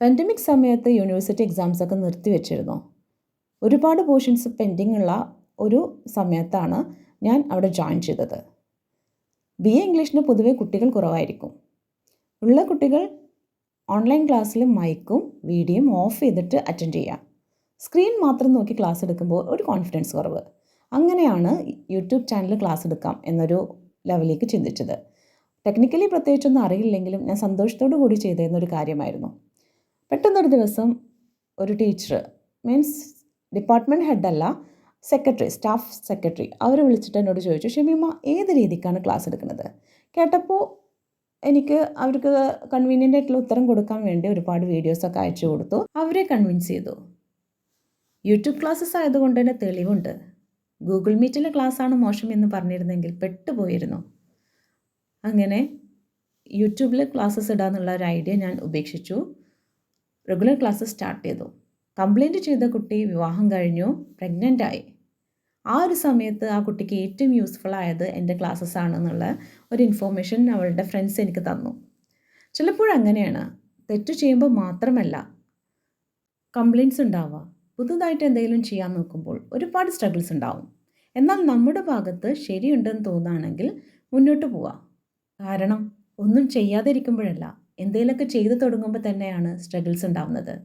Pandemic സമയത്ത് university എക്സാംസൊക്കെ നിർത്തിവെച്ചിരുന്നു. ഒരുപാട് portions pending ഉള്ള ഒരു സമയത്താണ് ഞാൻ അവിടെ ജോയിൻ ചെയ്തത്. BA ഇംഗ്ലീഷിന് പൊതുവെ കുട്ടികൾ കുറവായിരിക്കും. ഉള്ള കുട്ടികൾ ഓൺലൈൻ ക്ലാസ്സിൽ മൈക്കും വീഡിയോയും ഓഫ് ചെയ്തിട്ട് അറ്റൻഡ് ചെയ്യുക. സ്ക്രീൻ മാത്രം നോക്കി ക്ലാസ് എടുക്കുമ്പോൾ ഒരു കോൺഫിഡൻസ് കുറവ്. അങ്ങനെയാണ് യൂട്യൂബ് ചാനൽ ക്ലാസ് എടുക്കാം എന്നൊരു ലെവലിലേക്ക് ചിന്തിച്ചത്. ടെക്നിക്കലി പ്രത്യേകിച്ചൊന്നും അറിയില്ലെങ്കിലും ഞാൻ സന്തോഷത്തോടു കൂടി ചെയ്തിരുന്നൊരു കാര്യമായിരുന്നു. പെട്ടെന്നൊരു ദിവസം ഒരു ടീച്ചർ മീൻസ് ഡിപ്പാർട്ട്മെൻറ്റ് ഹെഡല്ല, സെക്രട്ടറി, സ്റ്റാഫ് സെക്രട്ടറി, അവർ വിളിച്ചിട്ട് എന്നോട് ചോദിച്ചു, ഷമീമ ഏത് രീതിക്കാണ് ക്ലാസ് എടുക്കുന്നത്? കേട്ടപ്പോൾ എനിക്ക് അവർക്ക് കൺവീനിയൻ്റ് ആയിട്ടുള്ള ഉത്തരം കൊടുക്കാൻ വേണ്ടി ഒരുപാട് വീഡിയോസൊക്കെ അയച്ചു കൊടുത്തു. അവരെ കൺവിൻസ് ചെയ്തു. യൂട്യൂബ് ക്ലാസ്സസ് ആയതുകൊണ്ട് തന്നെ തെളിവുണ്ട്. ഗൂഗിൾ മീറ്റിലെ ക്ലാസ്സാണ് മോശം എന്ന് പറഞ്ഞിരുന്നെങ്കിൽ പെട്ടുപോയിരുന്നു. അങ്ങനെ യൂട്യൂബിൽ ക്ലാസ്സസ് ഇടാന്നുള്ള ഒരു ഐഡിയ ഞാൻ ഉപേക്ഷിച്ചു. റെഗുലർ ക്ലാസ്സസ് സ്റ്റാർട്ട് ചെയ്തു. കംപ്ലൈൻറ്റ് ചെയ്ത കുട്ടി വിവാഹം കഴിഞ്ഞു, പ്രഗ്നൻ്റ് ആയി. ആ ഒരു സമയത്ത് ആ കുട്ടിക്ക് ഏറ്റവും യൂസ്ഫുൾ ആയത് എൻ്റെ ക്ലാസ്സസ് ആണെന്നുള്ള ഒരു ഇൻഫോർമേഷൻ അവളുടെ ഫ്രണ്ട്സ് എനിക്ക് തന്നു. ചിലപ്പോഴങ്ങനെയാണ്, തെറ്റ് ചെയ്യുമ്പോൾ മാത്രമല്ല കംപ്ലൈൻറ്റ്സ് ഉണ്ടാവുക. പുതുതായിട്ട് എന്തെങ്കിലും ചെയ്യാൻ നോക്കുമ്പോൾ ഒരുപാട് സ്ട്രഗിൾസ് ഉണ്ടാവും. എന്നാൽ നമ്മുടെ ഭാഗത്ത് ശരിയുണ്ടെന്ന് തോന്നുകയാണെങ്കിൽ മുന്നോട്ട് പോവുക. കാരണം ഒന്നും ചെയ്യാതിരിക്കുമ്പോഴല്ല, എന്തെങ്കിലുമൊക്കെ ചെയ്തു തുടങ്ങുമ്പോൾ തന്നെയാണ് സ്ട്രഗിൾസ് ഉണ്ടാവുന്നത്.